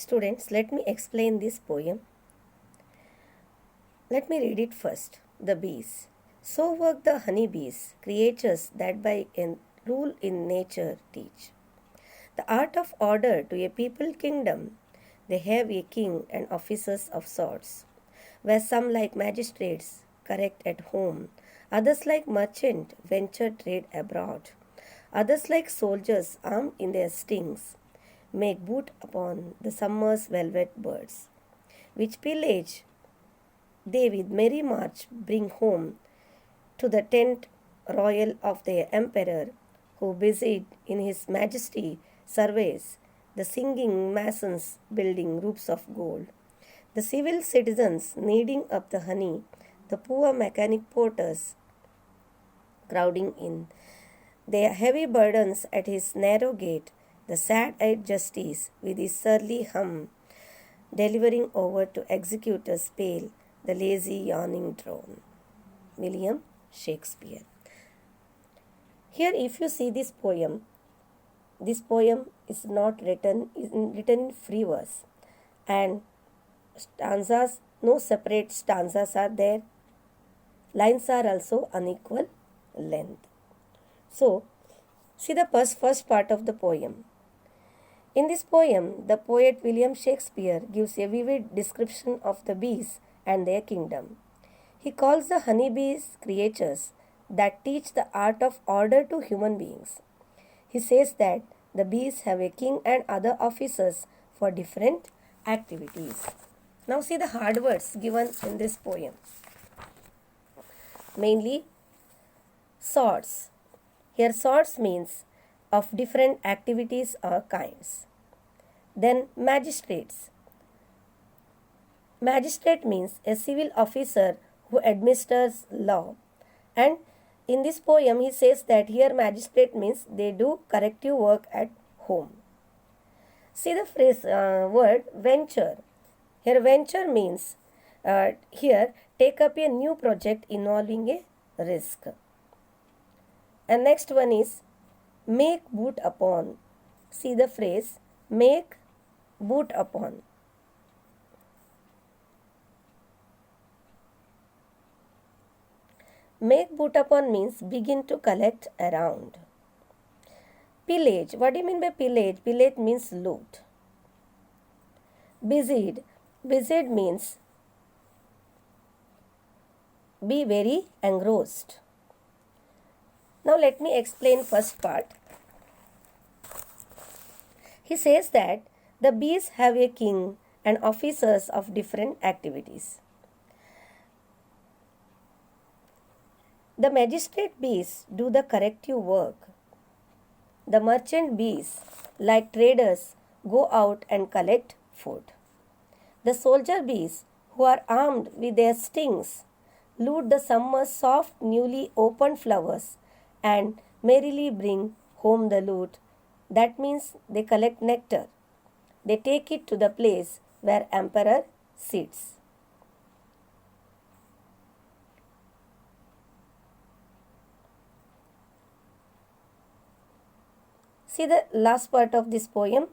Students, let me explain this poem. Let me read it first. The bees. So work the honey bees, creatures that by rule in nature teach. The art of order to a people kingdom, they have a king and officers of sorts, where some like magistrates correct at home, others like merchant venture trade abroad, others like soldiers armed in their stings, make boot upon the summer's velvet birds, which pillage they with merry march bring home to the tent royal of their emperor, who busied in his majesty surveys the singing masons building roofs of gold, the civil citizens kneading up the honey, the poor mechanic porters crowding in their heavy burdens at his narrow gate, the sad-eyed justice with his surly hum, delivering over to executors pale the lazy yawning drone. William Shakespeare. Here, if you see this poem is not written in free verse, and stanzas, no separate stanzas are there. Lines are also unequal length. So, see the first part of the poem. In this poem, the poet William Shakespeare gives a vivid description of the bees and their kingdom. He calls the honeybees creatures that teach the art of order to human beings. He says that the bees have a king and other officers for different activities. Now see the hard words given in this poem. Mainly sorts. Here sorts means of different activities or kinds. Then magistrates. Magistrate means a civil officer who administers law. And in this poem he says that here magistrate means they do corrective work at home. See the phrase word venture. Here venture means here take up a new project involving a risk. And next one is make boot upon. See the phrase make boot upon. Make boot upon means begin to collect around. Pillage. What do you mean by pillage? Pillage means loot. Busied. Busied means be very engrossed. Now let me explain first part. He says that the bees have a king and officers of different activities. The magistrate bees do the corrective work. The merchant bees, like traders, go out and collect food. The soldier bees, who are armed with their stings, loot the summer's soft, newly opened flowers and merrily bring home the loot. That means they collect nectar. They take it to the place where emperor sits. See the last part of this poem.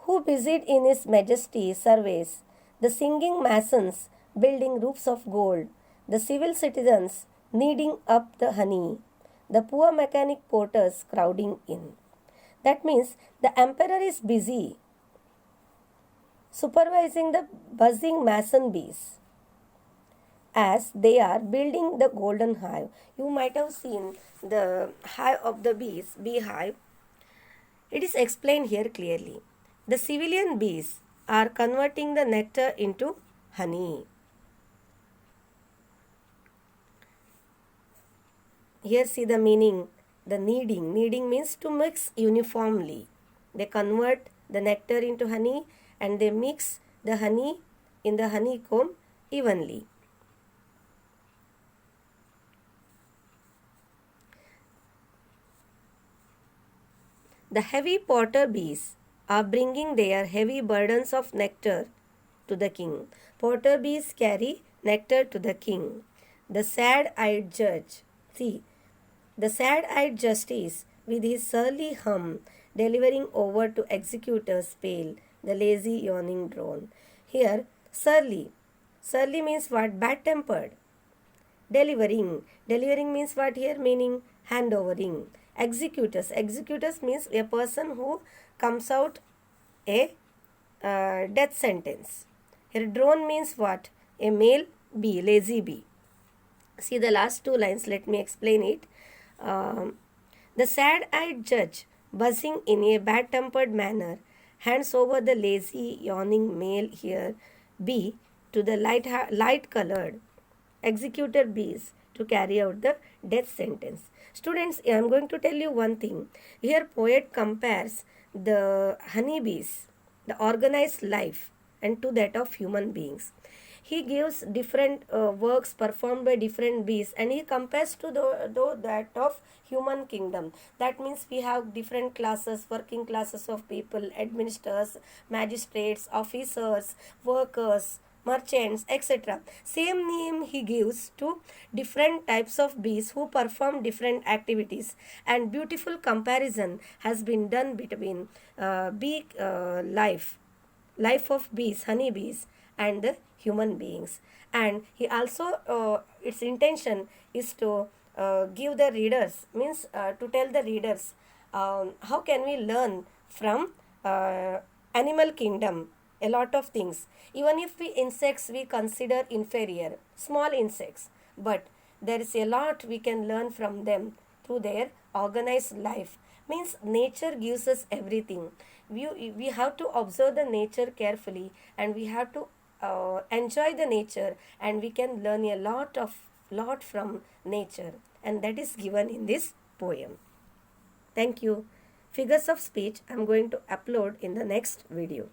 Who busied in his majesty surveys the singing masons building roofs of gold, the civil citizens kneading up the honey, the poor mechanic porters crowding in. That means the emperor is busy supervising the buzzing mason bees as they are building the golden hive. You might have seen the hive of the bees, beehive. It is explained here clearly. The civilian bees are converting the nectar into honey. Here see the meaning, the kneading. Kneading means to mix uniformly. They convert the nectar into honey and they mix the honey in the honeycomb evenly. The heavy porter bees are bringing their heavy burdens of nectar to the king. Porter bees carry nectar to the king. The sad-eyed judge, see, the sad-eyed justice with his surly hum delivering over to executors pale the lazy yawning drone. Here, surly. Surly means what? Bad tempered. Delivering. Delivering means what here? Meaning handovering. Executors. Executors means a person who comes out a death sentence. Here drone means what? A male bee, lazy bee. See the last two lines, let me explain it. Um, the sad-eyed judge, buzzing in a bad-tempered manner, hands over the lazy, yawning male here, bee, to the light-colored executor bees to carry out the death sentence. Students, I am going to tell you one thing. Here, poet compares the honeybees, the organized life, and to that of human beings. He gives different works performed by different bees, and he compares to that of human kingdom. That means we have different classes, working classes of people, administrators, magistrates, officers, workers, merchants, etc. Same name he gives to different types of bees who perform different activities, and beautiful comparison has been done between bee life of bees, honey bees, and the human beings. And he also its intention is to give the readers, means to tell the readers how can we learn from animal kingdom a lot of things. Even if we insects we consider inferior, small insects, but there is a lot we can learn from them through their organized life. Means nature gives us everything. We have to observe the nature carefully, and we have to enjoy the nature, and we can learn a lot from nature, and that is given in this poem. Thank you. Figures of speech I am going to upload in the next video.